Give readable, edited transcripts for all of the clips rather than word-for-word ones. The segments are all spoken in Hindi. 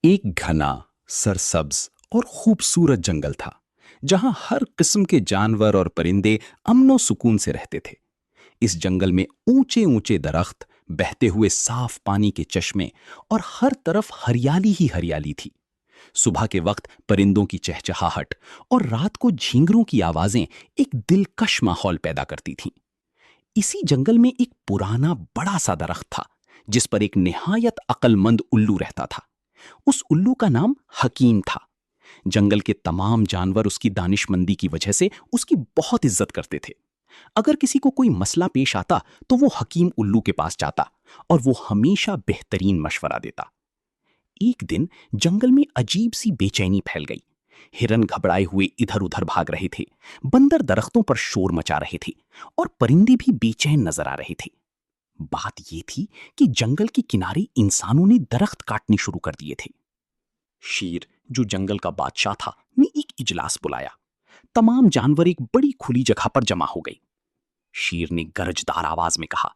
एक घना, सरसब्ज और खूबसूरत जंगल था जहां हर किस्म के जानवर और परिंदे अमनो सुकून से रहते थे। इस जंगल में ऊंचे ऊंचे दरख्त, बहते हुए साफ पानी के चश्मे और हर तरफ हरियाली ही हरियाली थी। सुबह के वक्त परिंदों की चहचहाहट और रात को झींगरों की आवाजें एक दिलकश माहौल पैदा करती थीं। इसी जंगल में एक पुराना बड़ा सा दरख्त था जिस पर एक निहायत अक्लमंद उल्लू रहता था। उस उल्लू का नाम हकीम था। जंगल के तमाम जानवर उसकी दानिशमंदी की वजह से उसकी बहुत इज्जत करते थे। अगर किसी को कोई मसला पेश आता तो वो हकीम उल्लू के पास जाता और वो हमेशा बेहतरीन मशवरा देता। एक दिन जंगल में अजीब सी बेचैनी फैल गई। हिरन घबराए हुए इधर उधर भाग रहे थे, बंदर दरख्तों पर शोर मचा रहे थे और परिंदे भी बेचैन नजर आ रहे थे। बात यह थी कि जंगल के किनारे इंसानों ने दरख्त काटने शुरू कर दिए थे। शेर, जो जंगल का बादशाह था, ने एक इजलास बुलाया। तमाम जानवर एक बड़ी खुली जगह पर जमा हो गए। शेर ने गरजदार आवाज में कहा,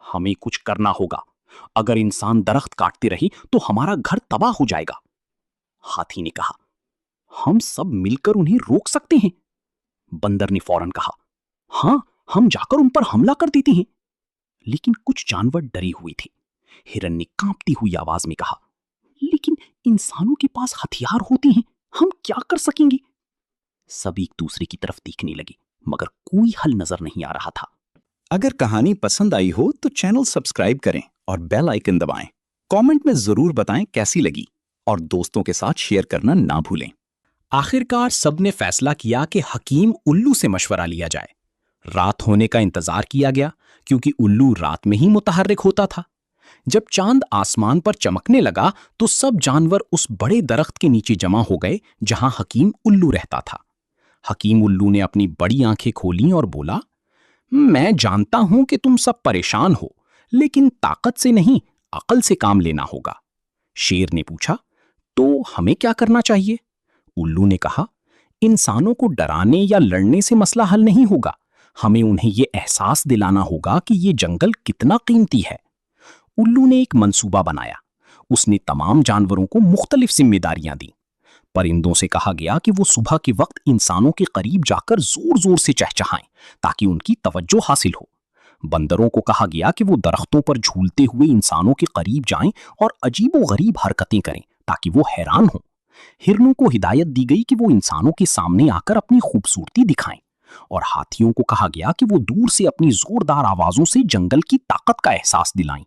हमें कुछ करना होगा। अगर इंसान दरख्त काटते रहे तो हमारा घर तबाह हो जाएगा। हाथी ने कहा, हम सब मिलकर उन्हें रोक सकते हैं। बंदर ने फौरन कहा, हाँ, हम जाकर उन पर हमला कर देते हैं। लेकिन कुछ जानवर डरे हुए थे। हिरन ने कांपती हुई आवाज में कहा, लेकिन इंसानों के पास हथियार होते हैं, हम क्या कर सकेंगे? सब एक दूसरे की तरफ देखने लगे, मगर कोई हल नजर नहीं आ रहा था। अगर कहानी पसंद आई हो तो चैनल सब्सक्राइब करें और बेल आइकन दबाएं। कमेंट में जरूर बताएं कैसी लगी और दोस्तों के साथ शेयर करना ना भूलें। आखिरकार सबने फैसला किया कि हकीम उल्लू से मशवरा लिया जाए। रात होने का इंतजार किया गया क्योंकि उल्लू रात में ही मुतहर्रिक होता था। जब चांद आसमान पर चमकने लगा तो सब जानवर उस बड़े दरख्त के नीचे जमा हो गए जहां हकीम उल्लू रहता था। हकीम उल्लू ने अपनी बड़ी आंखें खोलीं और बोला, मैं जानता हूं कि तुम सब परेशान हो, लेकिन ताकत से नहीं, अकल से काम लेना होगा। शेर ने पूछा, तो हमें क्या करना चाहिए? उल्लू ने कहा, इंसानों को डराने या लड़ने से मसला हल नहीं होगा। हमें उन्हें यह एहसास दिलाना होगा कि यह जंगल कितना कीमती है। उल्लू ने एक मंसूबा बनाया। उसने तमाम जानवरों को मुख्तलिफ जिम्मेदारियां दी। परिंदों से कहा गया कि वो सुबह के वक्त इंसानों के करीब जाकर जोर जोर से चहचहाएं ताकि उनकी तवज्जो हासिल हो। बंदरों को कहा गया कि वो दरख्तों पर झूलते हुए इंसानों के करीब जाएं और अजीबोगरीब हरकतें करें ताकि वो हैरान हों। हिरनों को हिदायत दी गई कि वो इंसानों के सामने आकर अपनी खूबसूरती दिखाएं और हाथियों को कहा गया कि वो दूर से अपनी जोरदार आवाजों से जंगल की ताकत का एहसास दिलाएं।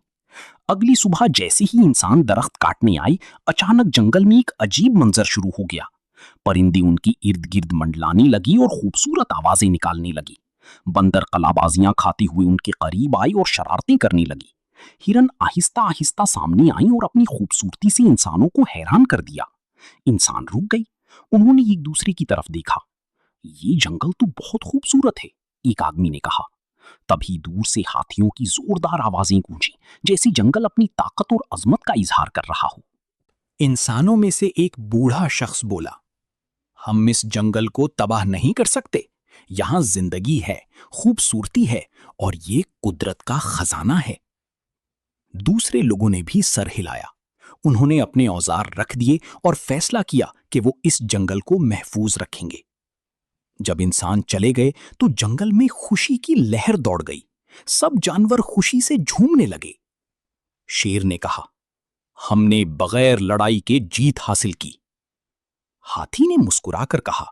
अगली सुबह जैसे ही इंसान दरख्त काटने आए, अचानक जंगल में एक अजीब मंजर शुरू हो गया। परिंदे उनकी इर्द गिर्द मंडलाने लगी और खूबसूरत आवाजें निकालने लगी। बंदर कलाबाजियां खाते हुए उनके करीब आए और शरारतें करने लगी। हिरन आहिस्ता आहिस्ता सामने आई और अपनी खूबसूरती से इंसानों को हैरान कर दिया। इंसान रुक गई। उन्होंने एक दूसरे की तरफ देखा। ये जंगल तो बहुत खूबसूरत है, एक आदमी ने कहा। तभी दूर से हाथियों की जोरदार आवाजें गूंजी, जैसे जंगल अपनी ताकत और अजमत का इजहार कर रहा हो। इंसानों में से एक बूढ़ा शख्स बोला, हम इस जंगल को तबाह नहीं कर सकते। यहां जिंदगी है, खूबसूरती है और ये कुदरत का खजाना है। दूसरे लोगों ने भी सर हिलाया। उन्होंने अपने औजार रख दिए और फैसला किया कि वो इस जंगल को महफूज रखेंगे। जब इंसान चले गए तो जंगल में खुशी की लहर दौड़ गई। सब जानवर खुशी से झूमने लगे। शेर ने कहा, हमने बगैर लड़ाई के जीत हासिल की। हाथी ने मुस्कुराकर कहा,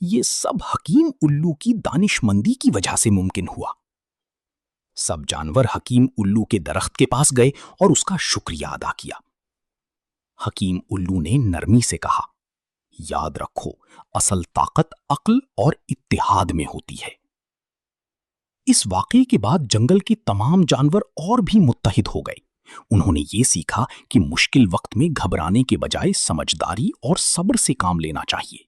यह सब हकीम उल्लू की दानिशमंदी की वजह से मुमकिन हुआ। सब जानवर हकीम उल्लू के दरख्त के पास गए और उसका शुक्रिया अदा किया। हकीम उल्लू ने नरमी से कहा, याद रखो, असल ताकत अक्ल और इत्तेहाद में होती है। इस वाकये के बाद जंगल के तमाम जानवर और भी मुत्तहिद हो गए। उन्होंने ये सीखा कि मुश्किल वक्त में घबराने के बजाय समझदारी और सब्र से काम लेना चाहिए।